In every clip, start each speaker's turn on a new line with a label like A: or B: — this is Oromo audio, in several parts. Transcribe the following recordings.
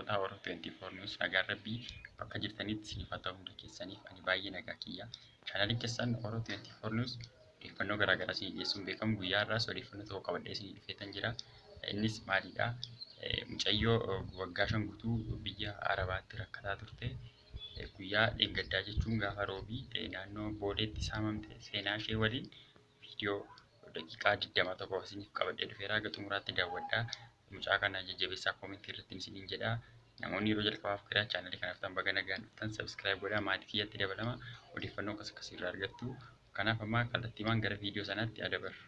A: hordoftoota Oro 24 News nagaa rabbii bakka jirtanitti isiniif haa ta'u hunda keessaniif ani baay'ee nagaa kiyya. Chaanaliin keessan Oro 24 News odeeffannoo garaagaraa isinii dhiyeessuun beekamu. Guyyaa irraas odeeffannoo tokko qabadhee isinii dhufeetan jira. Innis maalidha? Mucayyoo waggaa 5 guutuu biyya Arabaatti rakkataa turte. Guyyaa dheengaddaa jechuun gaafa roobii naannoo Boolleetti Saamamte seenaa ishee waliin viidiyoo daqiiqaa 21 isiniif qabadhee dhufeera. Haga xumuraatti daawwadhaa. Mucaa kana jajjabeessaa koomentii irratti isiniin jedha. Namoonni yeroo jalqabaaf gara chaanalii kanaaf tan baga nagaan dhuftan subscribe godhaa. Maatii kiyyatti dabalama odeeffannoo akkasii irraa argattu. Kanaaf amma kallattiimaan gara viidiyoo sanaatti adabarra.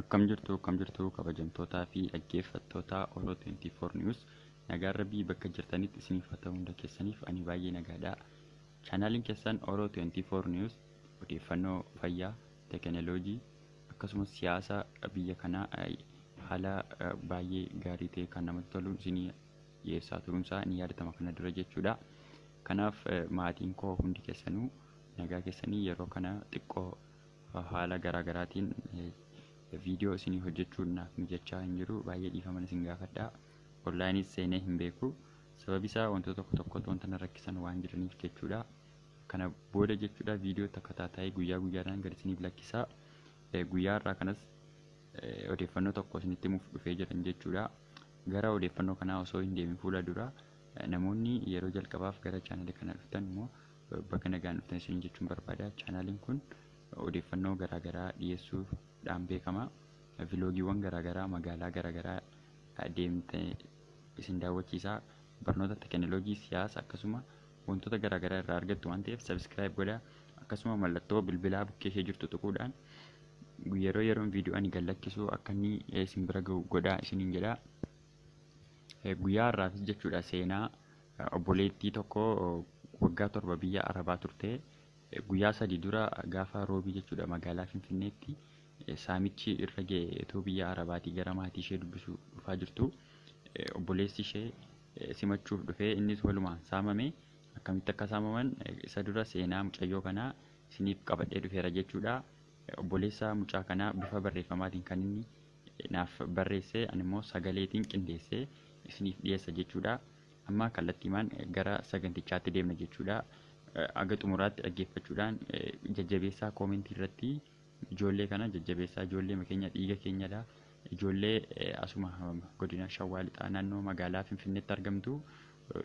A: Akkam jirtu kabajamtootaa fi dhaggeeffattoota Oro 24 News. Nagaa rabbii bakka jirtanitti isiniif haa ta'u hunda keessaniif ani baay'ee nagaadha. Chaanaliin keessan Oro 24 News odeeffannoo fayyaa, teekinooloojii akkasumas siyaasa biyya kanaa haala baay'ee gaarii ta'e kan namatti tolu isinii dhiyeessaa turuunsaa ni yaadatama kana dura jechuudha. Kanaaf maatiin koo hundi keessanuu nagaa keessanii yeroo kana xiqqoo haala garaagaraatiin viidiyoo isinii hojjechuun naaf mijachaa hin jiru. Baay'ee dhiifama isin gaafadha. Onlaayinis seenee hin beeku. Sababi isaa wantoota tokko wanta na rakkisan waan jiraniif jechuudha. Kana booda jechuudha viidiyoo takka taataa'ee guyyaa guyyaadhaan gad isiniif lakkisaa. Guyyaa irraa kanas odeeffannoo tokko isinitti himuuf dhufee jiran jechuudha. Gara odeeffannoo kanaa osoo hin deemin fuula dura namoonni yeroo jalqabaaf gara chaanalii kana dhuftan immoo bakka nagaan dhuftan isin jechuun barbaada. Chaanaliin kun odeeffannoo garaagaraa dhiyeessuudhaan beekama. Viloogiiwwan garaagaraa magaalaa garaagaraa deemtee isin daawwachiisa. Barnoota teekinooloojii, siyaasa akkasuma wantoota garaagaraa irraa argattu waan ta'eef subscribe godhaa. Akkasuma mallattoo bilbilaa bukkee ishee jirtu tuquudhaan yeroo yeroon viidiyoo ani gallakkisu akka inni isin bira ga'u godhaa isiniin jedha. Guyyaa har'aafis jechuudha seenaa obboleettii tokko waggaa 7 biyya Arabaa turte. Guyyaa 3 dura gaafa roobii jechuudha magaalaa Finfinneetti saamichi irra ga'e etoo biyya Arabaatii gara maatii ishee dubbisuu dhufaa jirtu. Obboleessi ishee simachuuf dhufee innis walumaan saamame. Akkamitti akka saamaman isa dura seenaa mucayyoo kanaa isiniif qabadhee dhufeera jechuudha. Obboleessa mucaa kanaa bifa barreeffamaatiin kan inni naaf barreesse, ani immoo sagaleetiin qindeessee isiniif dhiyeessa jechuudha. Amma kallattiimaan gara sagantichaatti deemna jechuudha. Aga xumuraatti dhaggeeffachuudhaan jajjabeessaa koomentii irratti ijoollee kana jajjabeessaa. Ijoollee keenya dhiiga keenyadha. Ijoollee asuma godina Shawaa Lixaa naannoo magaalaa Finfinneetti argamtu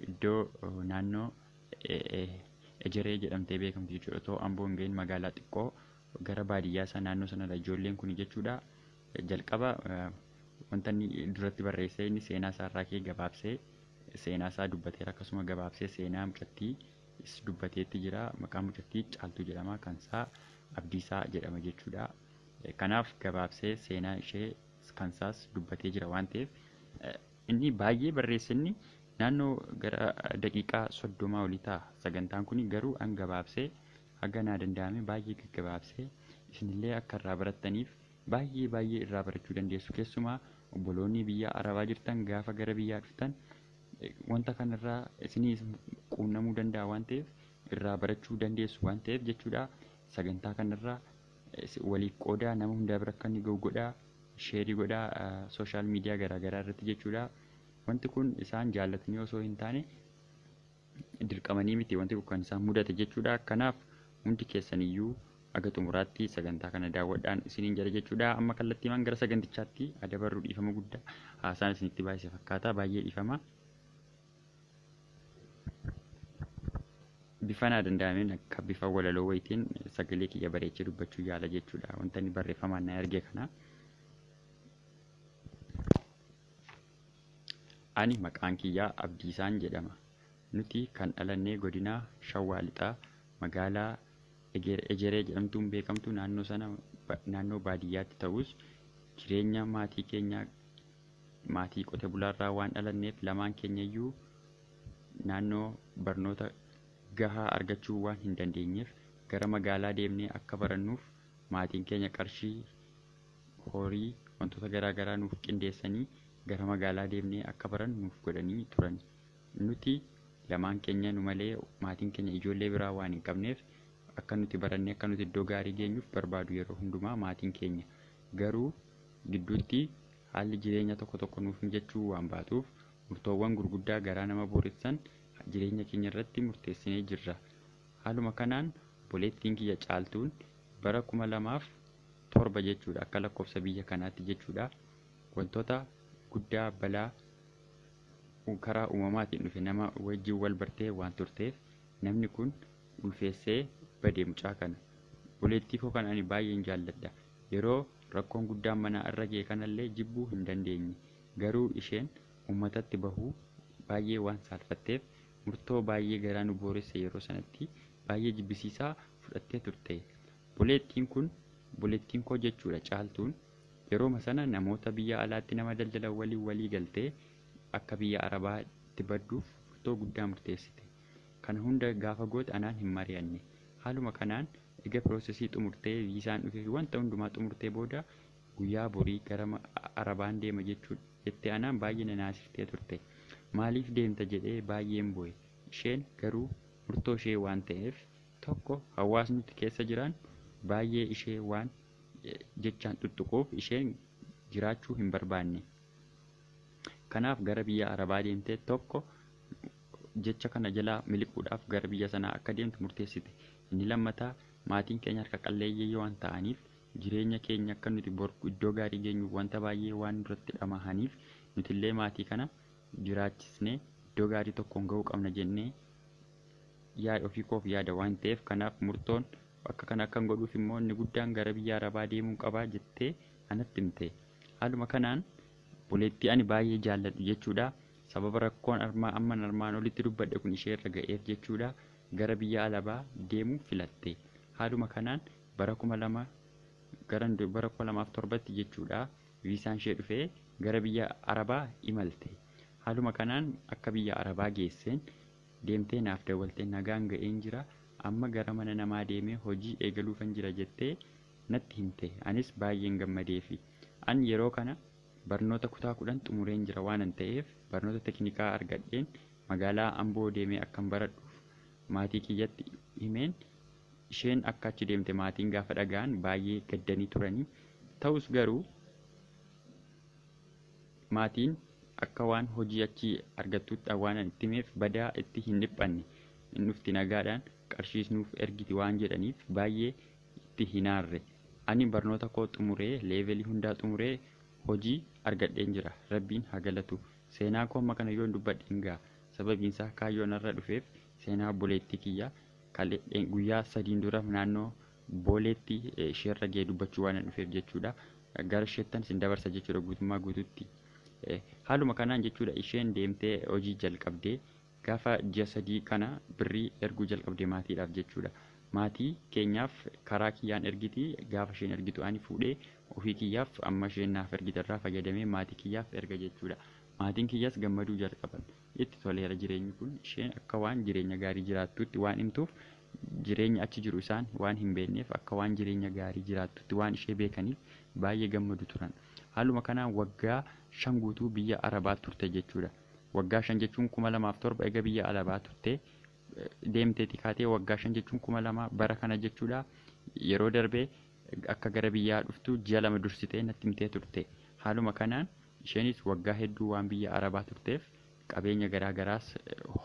A: iddoo naannoo Ejeree jedhamtee beekamtu jechuudha. Otoo Amboo hin ga'iin magaalaa xiqqoo gara baadiyyaa isaa naannoo sanadha ijoolleen kun jechuudha. Jalqaba wanta inni duratti barreessee inni seenaa isaa irraa kee gabaabsee seenaa isaa dubbateera. Akkasuma gabaabsee seenaa mucattii dubbateetti jira. Maqaan mucattii Caaltuu jedhama. Kan isaa Abdiisaa jedhama jechuudha. Kanaaf gabaabsee seenaa ishee kan isaas dubbatee jira waan ta'eef inni baay'ee barreessinni naannoo gara daqiiqaa 30 olii ta'a. Sagantaan kun garuu an gabaabsee haga naa danda'ame baay'ee gaggabaabsee isinillee akka irraa barattaniif baay'ee irraa barachuu dandeessu. Keessumaa obboloonni biyya Arabaa jirtan gaafa gara biyyaa dhuftan wanta kanarraa isinii quunnamuu danda'a waan ta'eef irraa barachuu dandeessu waan ta'eef jechuudha. Sagantaa kanarraa waliif qoodaa nama hunda bira akka inni ga'u godhaa. Sheerii godhaa sooshaal miidiyaa garaagaraa irratti jechuudha. Wanti kun isaan jaallatanii osoo hin taane dirqamanii miti wanti kun kan isaan mudate jechuudha. Kanaaf hundi keessaniyyuu aga xumuraatti sagantaa kana daawwadhaan isiniin jala jechuudha. Amma kallattiimaan gara sagantichaatti adabarruu dhiifama guddaa haasaan isinitti baay'ee fakkaata. Baay'ee dhiifama. Bifa naa danda'ameen akka bifa walaloo wayitiin sagalee kiyya bareechee dubbachuu yaala jechuudha. Wanta inni barreeffamaan na erge kana. Ani maqaan kiyyaa Abdiisaan jedhama. Nuti kan dhalannee godina Shawaa Lixaa magaalaa Ejeree jedhamtuun beekamtu naannoo baadiyyaatti ta'us jireenya maatii keenya maatii qote bulaarraa waan dhalanneef lamaan keenyayyuu naannoo barnoota gahaa argachuu waan hin dandeenyeef gara magaalaa deemnee akka barannuuf maatiin keenya qarshii horii wantoota garaagaraa nuuf qindeessanii gara magaalaa deemnee akka baran nuuf godhanii turan. Nuti lamaan keenya nu malee maatiin keenya ijoollee biraa waan hin qabneef akka nuti barannee akka nuti iddoo gaarii geenyuuf barbaadu yeroo hundumaa maatiin keenya. Garuu gidduutti haalli jireenya tokko tokko nuuf mijachuu waan baatuuf murtoowwan gurguddaa garaa nama booressan jireenya keenya irratti murteessinee jirra. Haaluma kanaan obboleettiin kiyya Caaltuun bara 2007 jechuudha akka lakkoofsa biyya kanaatti jechuudha. Wantoota guddaa balaa karaa uumamaatiin dhufe nama wajjin wal bartee waan turteef namni kun ulfeessee badee mucaa kana. Obboleettii koo kan ani baay'een jaalladha. Yeroo rakkoon guddaan mana irra ga'e kanallee jibbuu hin dandeenye. Garuu isheen uummatatti bahuu baay'ee waan saalfatteef murtoo baay'ee garaa nu booresse yeroo sanatti baay'ee jibbisiisaa fudhattee turte. Obboleettiin koo jechuudha Caaltuun yeroo sana namoota biyya alaatti nama daldalan walii galtee akka biyya Arabaa itti badduuf murtoo guddaa murteessite. Kana hunda gaafa goote anaan hin mari'anne. Haaluma kanaan egaa piroosesii xumurtee viisaan dhufee wanta hundumaa xumurtee booda guyyaa borii gara Arabaan deema jettee anaan baay'ee na naasiftee turte. Maaliif deemta jedhee baay'een boo'e. Isheen garuu murtoo ishee waan ta'eef tokko hawaasni keessa jiran baay'ee ishee waan jechaan tuttuquuf isheen jiraachuu hin barbaanne. Kanaaf gara biyya Arabaa deemtee tokko jecha kana jalaa miliquudhaaf gara biyya sanaa akka deemtu murteessite. Inni lammataa maatiin keenya harka qalleeyyii waan ta'aniif jireenya keenya akka nuti iddoo gaarii geenyuuf wanta baay'ee waan duratti dhamahaniif nutillee maatii kana jiraachisnee iddoo gaarii tokkoon ga'uu qabna jennee yaada ofii koof yaada waan ta'eef kanaaf murtoon akka kana akkan godhuuf immoo inni guddaan gara biyya Arabaa deemuu qabaa jettee anatti himte. Haaluma kanaan obboleettii ani baay'ee jaalladhu jechuudha. Sababa rakkoon armaan olitti dubbadhe kun ishee irra ga'eef jechuudha gara biyya Arabaa deemuu filatte. Haaluma kanaan bara 2007 jechuudha viisaan ishee dhufee gara biyya Arabaa imalte. Haaluma kanaan akka biyya Arabaa geesseen deemtee naaf dawwaltee nagaan ga'een jira. Amma gara mana namaa deemee hojii eegaluufan jira jettee natti himte. Anis baay'een gammadeefi. Ani yeroo kana barnoota kutaa 10 xumureen jira waan ta'eef barnoota teknikaa argadheen magaalaa Amboo deemee akkan baradhuuf maatii kiyyatti himeen. Isheen akka achi deemte maatiin gaafa dhaga'an baay'ee gaddanii turanii. Ta'us garuu maatiin akka waan hojii achi argattutti waan itti himeef badaa itti hin dhiphanne. Inni dhufti nagaadhaan qarshiis nuuf ergiti waan jedhaniif baay'ee itti hinaarre. Ani barnoota koo xumuree leevelii hundaa xumuree hojii argadheen jira. Rabbiin haa galatu. Seenaa koo amma kana yoon dubbadheen gaa sababiin isaa kaayyoon irra dhufeef seenaa obboleettii kiyya guyyaa 3 dura naannoo Boolleetti isheerra ga'ee dubbachuu waan dhufeef jechuudha. Gara isheettan sin dabarsa jechuudha guutummaa guututti. Haaluma kanaan jechuudha isheen deemtee hojii jalqabdee gaafa ji'a 3 kana birrii erguu jalqabdee maatiidhaaf jechuudha. Maatii keenyaaf karaa kiyyaan ergiti gaafa isheen ergitu ani fuudhee ofii kiyyaaf amma isheen naaf ergiterraa fayyadamee maatii kiyyaaf erga jechuudha. Maatiin kiyyaas gammaduu jalqaban. Itti toleera jireenyi kun isheen akka waan jireenya gaarii jiraattutti waan himtuuf jireenya achi jiru isaan waan hin beekneef akka waan jireenya gaarii jiraattutti waan ishee beekaniif baay'ee gammadu turan. Haaluma kanaan waggaa 5 guutuu biyya Arabaa turte jechuudha. Waggaa 5 jechuun 2007 eega biyya Arabaa turte deemteeti kaatee waggaa 5 jechuun 2000 bara kana jechuudha. Yeroo darbee akka gara biyyaa dhuftu ji'a 2 dursitee natti himtee turte. Haaluma kanaan isheenis waggaa hedduu waan biyya Arabaa turteef qabeenya garaa garaas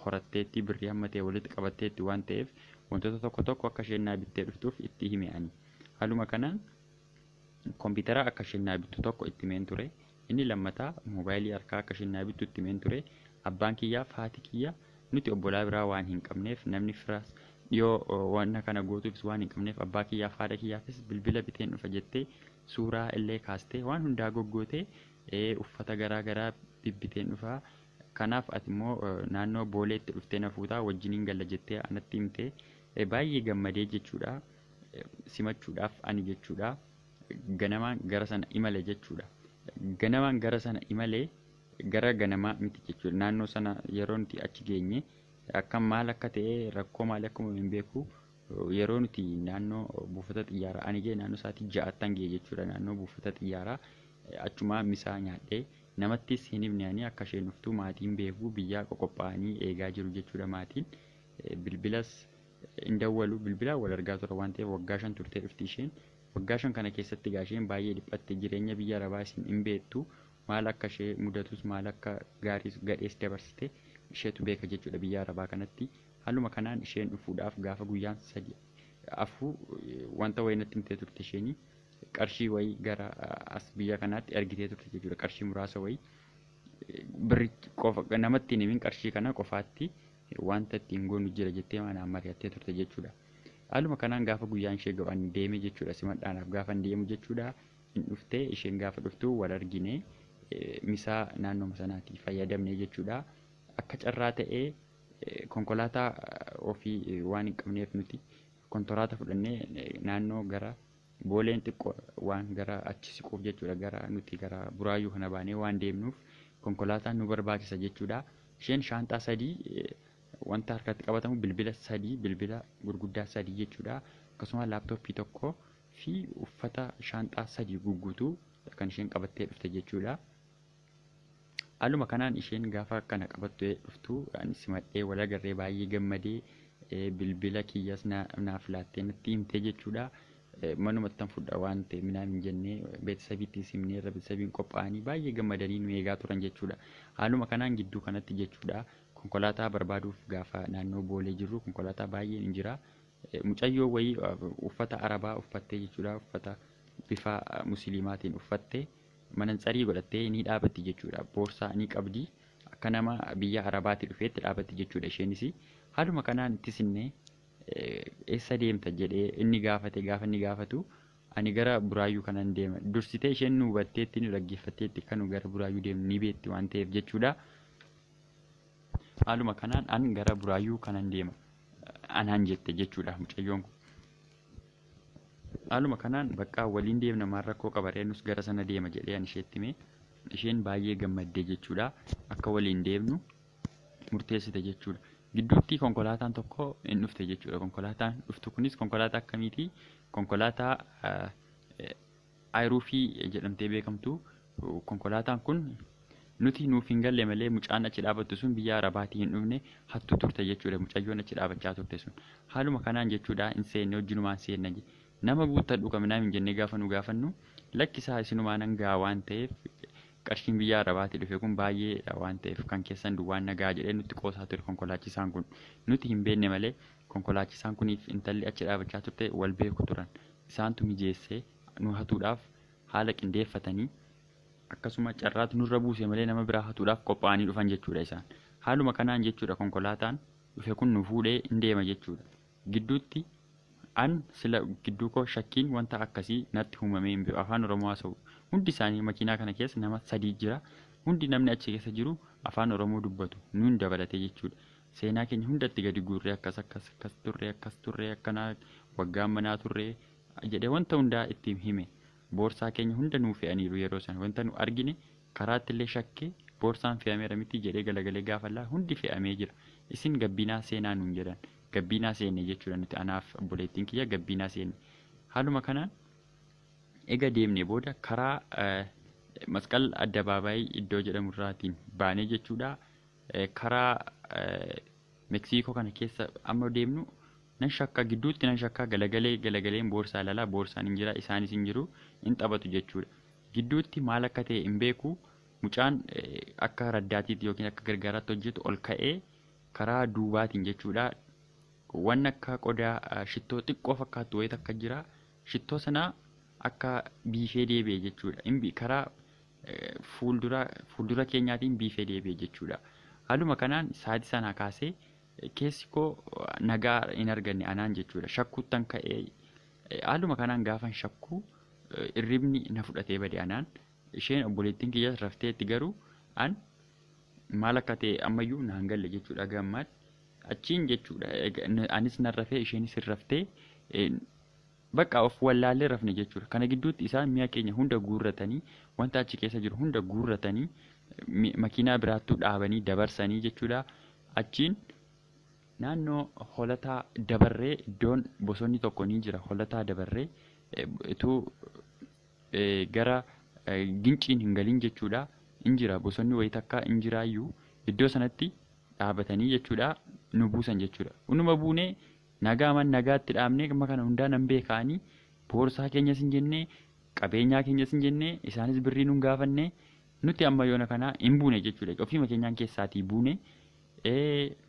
A: horatteetti birrii hammatee walitti qabatteetti waan ta'eef wantoota tokko tokko akka isheen naa bittee dhuftuuf itti hime ani. Haaluma kanaan kompiitara akka isheen naa bittu tokko itti himeen ture. Inni lammataa moobaayilii harkaa akka isheen naa bittu itti himeen ture. Abbaan kiyyaaf haati kiyya nuti obbolaa biraa waan hin qabneef namni firaas yoo wanna kana gootuufis waan hin qabneef abbaa kiyyaaf haadha kiyyaafis bilbila biteen dhufa jettee suuraa illee kaastee waan hundaa goggootee uffata garaa garaa bibbiteen dhufa. Kanaaf ati immoo naannoo Boolleetti dhuftee na fuutaa wajjiniin galla jettee anatti himtee baay'ee gammadee jechuudha. Simachuudhaaf ani jechuudha. Ganamaan gara sana imale jechuudha. Ganamaan gara sana imalee gara ganamaa miti jechuudha. Naannoo sana yeroo nuti achi geenye akkam maal akka ta'e rakkoo maal akka hin beeku yeroo nuti naannoo buufata xiyyaaraa ani gee naannoo sa'aatii 6 gee jechuudha. Naannoo buufata xiyyaaraa achumaa misaa nyaadhee namattis hin himne ani akka isheen dhuftu maatiin beeku biyyaa qophaa'anii eegaa jiru jechuudha. Maatiin bilbilas indawwalu bilbila wal argaa tura waan ta'eef waggaa 5 turtee dhufti isheen. Waggaa 5 kana keessatti gaasheen baay'ee dhiphatte jireenya biyya Arabaa isin hin beektu maal akka ishee mudatus maal akka gaarii gadhees dabarsite isheetu beeka jechuudha biyya Arabaa kanatti. Haaluma kanaan isheen dhufuudhaaf gaafa guyyaan 3 afur wanta wayinatti himtee turte isheen qarshii wayii gara as biyya kanaatti ergitee turte jechuudha. Qarshii muraasa wayii birri qofa namatti himin qarshii kana qofaatti wanta ittiin goonu jira jettee maanaan mari'attee turte jechuudha. Haaluma kanaan gaafa guyyaan ishee ga'an deeme jechuudha. Simadhaanaaf gaafa deemu jechuudha. Hin dhuftee isheen gaafa dhuftu wal argine misaa naannoo sanaatti fayyadamne jechuudha. Akka carraa ta'ee konkolaataa ofii waan hin qabneef nuti konkolaataa fudhannee naannoo gara Booleen xiqqoo waan gara achi siquuf jechuudha. Gara nuti gara Buraayyuu kana baanee waan deemnuuf konkolaataan nu barbaachisa jechuudha. Isheen shaanxaa 3 wanta harkatti qabatamu bilbila 3 bilbila gurguddaa 3 jechuudha. Akkasuma laaptooppii tokko fi uffata shaanxaa 3 guguutuu kan isheen qabattee dhufte jechuudha. Haaluma kanaan isheen gaafa kana qabattee dhuftu anis simadhee wal agarree baay'ee gammadee bilbila kiyyas naaf laattee natti himtee jechuudha. Manumatti fudha waan ta'e minaan hin jennee beeksisabiitti simnee beeksisabiin qophaa'anii baay'ee gammadanii nu eegaa turan jechuudha. Haaluma kanaan gidduu kanatti jechuudha konkolaataa barbaaduuf gaafa naannoo Boolee jirru konkolaataa baay'een hin jira. Mucayyoo wayii uffata Arabaa uffattee jechuudha. Uffata bifa musliimaatiin uffattee manansarii godhattee ni dhaabatti jechuudha. Boorsaa ni qabdi akka nama biyya Arabaatti dhufeetti dhaabatti jechuudha isheenis. Haaluma kanaan itti sinnee eessa deemta jedhee inni gaafate gaafa inni gaafatu ani gara Buraayyuu kanan deema. Dursitee isheen nu hubatteetti nu dhaggeeffatteetti kan nu gara Buraayyuu deemnu ni beetti waan ta'eef jechuudha. Haaluma kanaan an gara Buraayyuu kanan deema anaan jette jechuudha mucayyoon kun. Haaluma kanaan bakka waliin deemna maal rakkoo qabaree nus gara sana deema jedhee an isheetti hime. Isheen baay'ee gammaddee jechuudha. Akka waliin deemnu murteessite jechuudha. Gidduutti konkolaataan tokko hin dhufte jechuudha. Konkolaataan dhuftu kunis konkolaataa akkamiiti? Konkolaataa Ayruufii jedhamtee beekamtu. Konkolaataan kun nuti nuuf hin galle malee mucaan achi dhaabattu sun biyya Arabaatii hin dhufne hattuu turte jechuudha. Mucayyoon achi dhaabachaa turte sun. Haaluma kanaan jechuudha hin seenne wajjinumaan seenna je. Nama guuttadhu qaminaam hin jennee gaafa nu gaafannu lakkisaa isinumaan hangaa waan ta'eef qarshiin biyya Arabaatii dhufe kun baay'ee waan ta'eef kan keessan duwwaan nagaa jedhee nutti qoosaa ture konkolaachisaan kun. Nuti hin beekne malee konkolaachisaan kuniif intalli achi dhaabachaa turte wal beeku turan. Isaantu mijeessee nu hatuudhaaf haala qindeeffatanii akkasuma carraatu nurra buuse malee nama biraa hatuudhaaf qophaa'anii dhufan jechuudha isaan. Haaluma kanaan jechuudha konkolaataan dhufe kun nu fuudhee hin deema jechuudha. Gidduutti an sila gidduu koo shakkiin wanta akkasii natti uumamee hin beeku. Afaan Oromoo haasa'u. Hundi isaanii makiinaa kana keessa nama 3 jira. Hundi namni achi keessa jiru afaan Oromoo dubbatu. Nuun dabalatee jechuudha. Seenaa keenya hundatti gadi guurree akkas turree akkanaa waggaan manaa turree jedhee wanta hundaa itti hime. Boorsaa keenya hunda nuu fe'aniiru yeroo sana. Wanta nu argine karaatti illee shakkee boorsaan fe'ameera miti jedhee galagalee gaafallaa hundi fe'amee jira. Isin gabbinaa seenaa nuun jedhan. Gabbinaa seenne jechuudha nuti anaaf obboleettiin kiyya gabbinaa seenne. Haaluma kanaan ega deemnee booda karaa masqal addabaabaayii iddoo jedhamu irraatiin baanee jechuudha. Karaa Meksiikoo kana keessa amma deemnu nan shakka gidduutti nan shakka galagaleen boorsaa lalaa boorsaan hin jira isaanis hin jiru hin taphatu jechuudha. Gidduutti maal akka ta'e hin beeku mucaan akka raddaatiitti yookiin akka gargaaraatti hojjetu ol ka'ee karaa duubaatiin jechuudha. Waan akka qodaa shittoo xiqqoo fakkaatu wayii takka jira. Shittoo sana akka biifee deebi'e jechuudha. Inni karaa fuuldura keenyaatiin biifee deebi'e jechuudha. Haaluma kanaan sa'aatii sana kaasee keessi koo nagaa hin arganne anaan jechuudha. Shakkuuttan ka'ee haaluma kanaan gaafan shakkuu irribni na fudhatee bade anaan. Isheen obboleettiin kiyyaas rafteetti garuu an maal akka ta'e ammayyuu naan galle jechuudha gammaad. Achiin jechuudha anis nan rafee isheenis raftee bakka of wallaallee rafne jechuudha. Kana gidduutti isaan mi'a keenya hunda guurratanii wanta achi keessa jiru hunda guurratanii makiinaa biraattuu dhaabanii dabarsanii jechuudha. Achiin naannoo holataa dabarree iddoon bosonni tokko ni jira. Holataa dabarree ituu gara ginciin hin galin jechuudha. Injira bosonni wayii takka injiraayyuu iddoo sanatti dhaabatanii jechuudha. Nu buusan jechuudha. Unuma buunee nagaatti dhaabnee amma kana hundaa nan beekaanii boorsaa keenyas hin jennee qabeenyaa keenyas hin jennee isaanis birrii nun gaafannee nuti amma yoona kana hin buune jechuudha. Ofii keenyaan keessaatii buune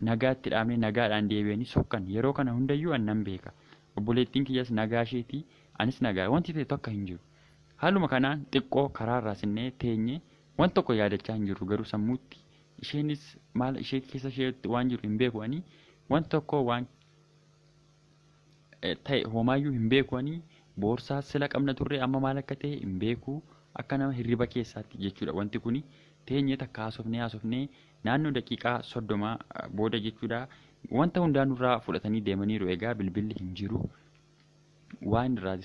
A: nagaatti dhaabne nagaadhaan deebi'anii sokkan yeroo kana hundayyuu annan beeka. Obboleettiin kiyyas nagaa isheetii anis nagaa wanti ta'e tokko hin jiru. Haaluma kanaan xiqqoo karaarraa sinnee teenye waan tokko yaadachaa hin jiru garuu sammuutti isheenis maal ishee keessa isheetti waan jiru hin beekuanii waan tokko waan ta'e homaayyuu hin beekuanii boorsaa sila qabna turre amma maal akka ta'e hin beeku akka nama hirriba keessaatti jechuudha. Wanti kuni teenye takka haasofnee naannoo daqiiqaa 30 booda jechuudha. Wanta hundaanurraa fudhatanii deemaniiru egaa bilbilli hin jiru. Waan irraa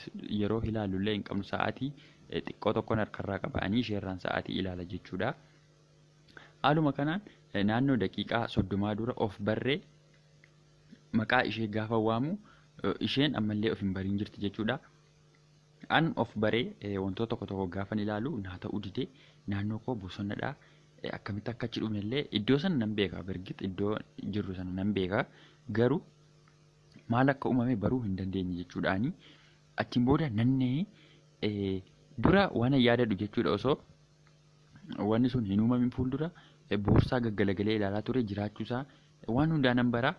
A: yeroo ilaalullee hin qabnu sa'aatii xiqqoo tokkoon harkarraa qabanii isheerraan sa'aatii ilaala jechuudha. Haaluma kanaan naannoo daqiiqaa 30 dura of barree maqaa ishee gaafa waamu isheen ammallee of hin bariin jirti jechuudha. An of baree wantoota tokko gaafan ilaalu naa ta'uu didee naannoo koo bosonadha. Akkamitti akka achi dhufnellee iddoo sana nan beeka. Birgit iddoo jirru sana nan beeka. Garuu maal akka uumame baruu hin dandeenye jechuudhaani. Achiin booda nannee dura waan yaadadhu jechuudha. Osoo wanni sun hin uumamin fuuldura boorsaa gaggalagalee ilaalaa ture jiraachuusaa waan hundaa nan bara.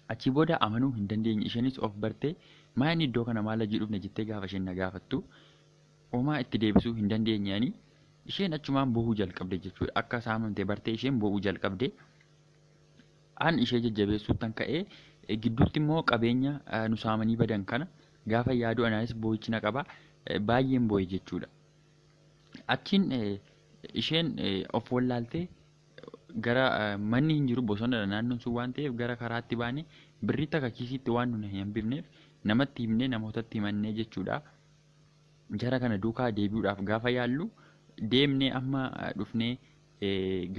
A: Achii booda amanuu hin dandeenye. Isheenis of bartee maayini iddoo kana maal ajii dhufne jettee gaafa isheen na gaafattu homaa itti deebisuu hin dandeenyeani. Isheen achumaan boo'uu jalqabde jechuudha. Akka saamamte bartee isheen boo'uu jalqabde. An ishee jajjabeessuutan ka'ee gidduutti immoo qabeenya nu saamanii badan kana gaafa yaadu anaanis boo'ichi na qaba. Baay'een boo'e jechuudha. Achiin isheen of wallaaltee gara manni hin jiru bosonadha naannoon sun waan ta'eef gara karaatti baane birrii takka kiisiitti waan nuna hin hambifneef namatti himnee namootatti himannee jechuudha. Jara kana duukaa deebi'uudhaaf gaafa yaallu deemnee amma dhufnee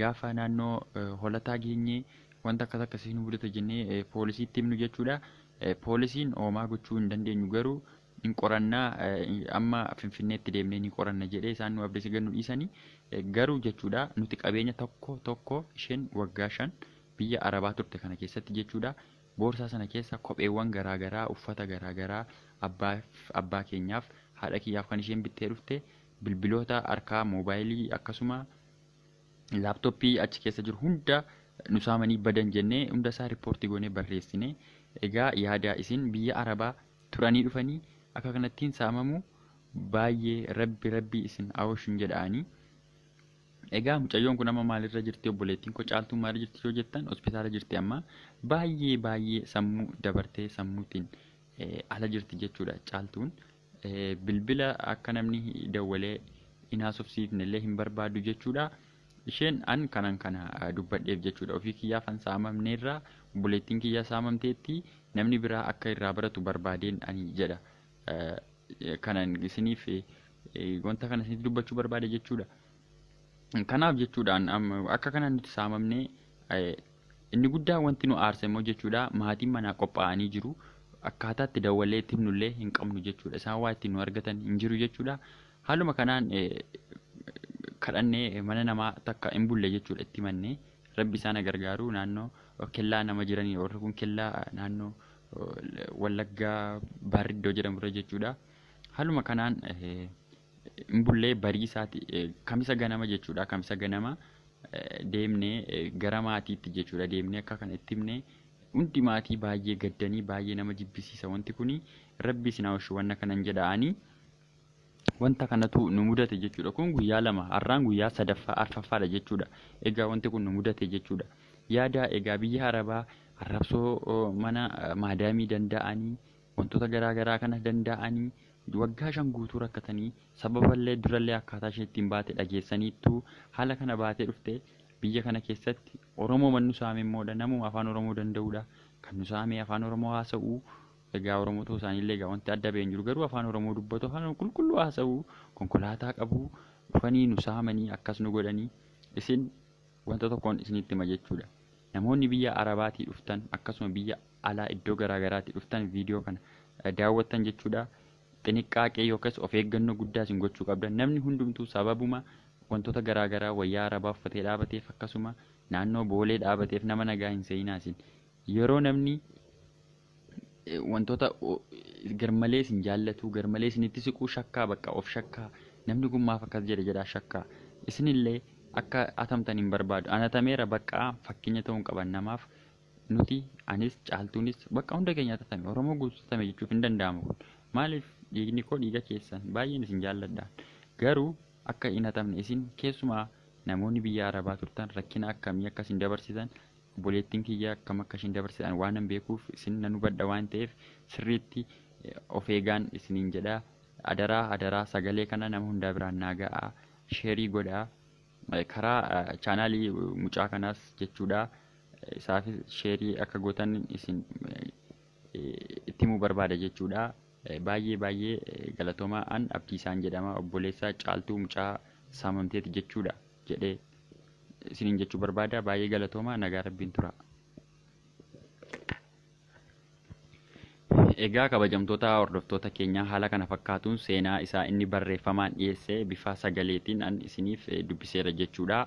A: gaafa naannoo holataa geenyee wanta akkas akkasii nu mudata jennee poolisiitti himnu jechuudha. Poolisiin homaa gochuu hin dandeenyu garuu hin qorannaa amma Finfinneetti deemnee ni qoranna jedhee isaan nu abdii gannu dhiisanii garuu jechuudha. Nuti qabeenya tokko isheen waggaa 5 biyya Arabaa turte kana keessatti jechuudha. Boorsaa sana keessa kopheewwan garaagaraa uffata garaagaraa abbaa keenyaaf haadha kiyyaaf kan isheen bittee dhufte bilbiloota harkaa moobaayilii akkasuma laaptooppii achi keessa jiru hunda nu saamanii badan jennee hunda isaa riippoortii goonee barreessine. Egaa yaada isin biyya Arabaa turanii dhufanii akka kanattiin saamamu baay'ee rabbi isin awwashin jedhaanii. Egaa mucayyoon kun amma maalirra jirti obboleettiin koo caaltuun maal jirti yoo jettan hospitaala jirti amma baay'ee sammuu dabartee sammuutiin ala jirti jechuudha caaltuun. Bilbila akka namni dawwalee hin haasofsiifnellee hin barbaadu jechuudha. Isheen an kana dubbadheef jechuudha. Ofii kiyyaaf an saamamneerraa obboleettiin kiyyaa saamamteetti namni biraa akka irraa baratu barbaadeen ani jedha. Kanan isiniif wanta kana isiniif dubbachuu barbaade jechuudha. Kanaaf jechuudhaan akka kanaan nuti saamamnee inni guddaa wanti nu aarse immoo jechuudha maatiin manaa qophaa'anii jiru. Akkaataa itti dawwalee itti himnullee hin qabnu jechuudha. Isaan waa itti nu argatan hin jiru jechuudha. Haaluma kanaan kadhannee mana namaa takka hin bulle jechuudha itti mannee rabbi isaan gargaaru naannoo kellaa nama jiranii warri kun kellaa naannoo Wallaggaa Baariddoo jedhamurra jechuudha. Haaluma kanaan hin bullee barii isaati kamisa ganama jechuudha. Kamisa ganama deemnee gara maatiitti jechuudha. Deemnee akka kana itti himnee hundi maatii baay'ee gaddanii baay'ee nama jibbisiisa wanti kuni rabbi isin hawwashu wanna kanan jedhaanii wanta kanatu nu mudate jechuudha. Kun guyyaa 2 har'aan guyyaa 3ffaadha jechuudha. Egaa wanti kun nu mudate jechuudha. Yaada egaa biyya Arabaa arrabsoo mana maadaamii danda'anii wantoota garaagaraa kana danda'anii waggaa 5 guutuu rakkatanii sababallee durallee akkaataa ishee ittiin baate dhageessaniittu haala kana baatee dhufte. Biyya kana keessatti Oromoo man nu saame immoodha namuma afaan Oromoo danda'uudha. Kan nu saame afaan Oromoo haasa'u egaa Oromoo ta'uu isaaniillee egaa wanti adda ba'een jiru garuu afaan Oromoo dubbatu afaan qulqulluu haasa'u konkolaataa qabu dhufanii nu saamanii akkas nu godhanii isin wanta tokkoon isinitti hima jechuudha. Namoonni biyya Arabaatii dhuftan akkasuma biyya alaa iddoo garaagaraatti dhuftan viidiyoo kana daawwattan jechuudha. Xiniqqaaqee yookaas of eeggannoo guddaa isin gochuu qabdan. Namni hundumtuu sababuma wantoota garaagaraa wayyaa Arabaa uffatee dhaabateef akkasuma naannoo boolee dhaabateef nama nagaa hin seenaasin. Yeroo namni wantoota garmalee isin jaallatu garmalee isinitti siquu shakkaa bakka of shakkaa namni kun maaf akkas jedha shakkaa isinillee akka atamtan hin barbaadu. Anatameera bakka fakkeenya ta'uun qaban namaaf nuti anis caaltuunis bakka hunda keenya atatame Oromoo guutatame jechuuf hin danda'amu. Maaliif dhiigni koo dhiiga keessan baay'een isin jaalladhaan. Garuu akka hin atamne isin keessumaa namoonni biyya Arabaa turtan rakkina akkamii akka isin dabarsitan obboleettiin kiyya akkam akka isin dabarsitan waan hin beekuuf isin nan hubadha waan ta'eef sirriitti of eegaan isiniin jedha. Adaraa sagalee kana nama hundaa biraan naa ga'a. Sheerii godhaa karaa chaanaalii mucaa kanaas jechuudha. Isaafis sheerii akka gootan isin itti himuu barbaada jechuudha. Baay'ee galatoomaa an Abdiisaan jedhama. Obboleessaa Caaltuu mucaa Saamamteeti jechuudha jedhee isiniin jechuu barbaada. Baay'ee galatoomaa, nagaa rabbiin tura. Egaa kabajamtoota hordoftoota keenya haala kana fakkaatuun seenaa isaa inni barreeffamaan dhiyeesse bifa sagaleetiin an isiniif dubbiseera jechuudha.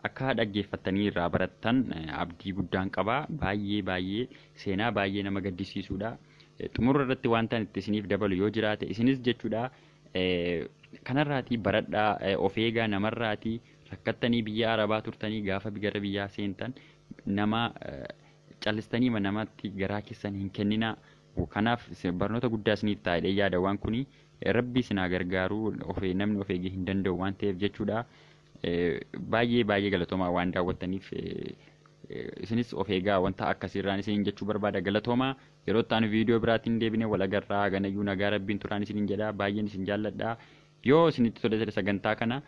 A: Akka dhaggeeffattanii irraa barattan abdii guddaan qaba. Baay'ee seenaa baay'ee nama gaddisiisuudha. Xumura irratti wanta itti isiniif dabalu yoo jiraate isinis jechuudha kanarraatii baradhaa of eegaa namarraatii rakkattanii biyya Arabaa turtanii gaafa gara biyyaa seentan nama callistanii namatti garaa keessan hin kennina. Kanaaf barnoota guddaa isiniif taa'ee yaada waan kuni rabbi isin haa gargaaru namni of eegee hin danda'u waan ta'eef jechuudha. Baay'ee galatoomaa waan daawwattaniif isinis of eegaa wanta akkasiirraan isin jechuu barbaada. Galatoomaa yeroo ta'an viidiyoo biraatiin deebine wal agarraa ganayyuu nagaa rabbiin turaan isin jedha. Baay'een isin jaalladha. Yoo isinitti tole sagantaa kana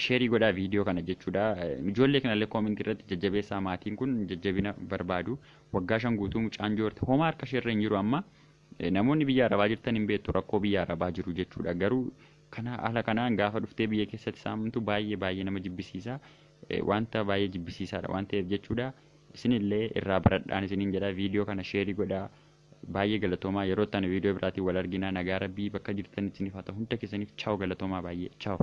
A: sheerii godhaa viidiyoo kana jechuudha. Ijoollee kanallee koomentii irratti jajjabeessaa. Maatiin kun jajjabina barbaadu. Waggaa 5 guutuu mucaan joorte homaa harka sheerra hin jiru amma namoonni biyya Arabaa jirtan hin beektu rakkoo biyya Arabaa jiru jechuudha. Garuu kana haala kanaan gaafa dhuftee biyya keessatti saamamtu baay'ee nama jibbisiisa. Wanta baay'ee jibbisiisaadha waan ta'eef jechuudha. Isinillee irraa baradhaan isiniin jedha. Viidiyoo kana sheerii godhaa. Baay'ee galatoomaa. Yeroo ta'an viidiyoo biraatiin wal argina. Nagaa rabbii bakka jirtanitti isiniif haa ta'u hunda keessaniif chaaw galatoomaa baay'ee chaaw.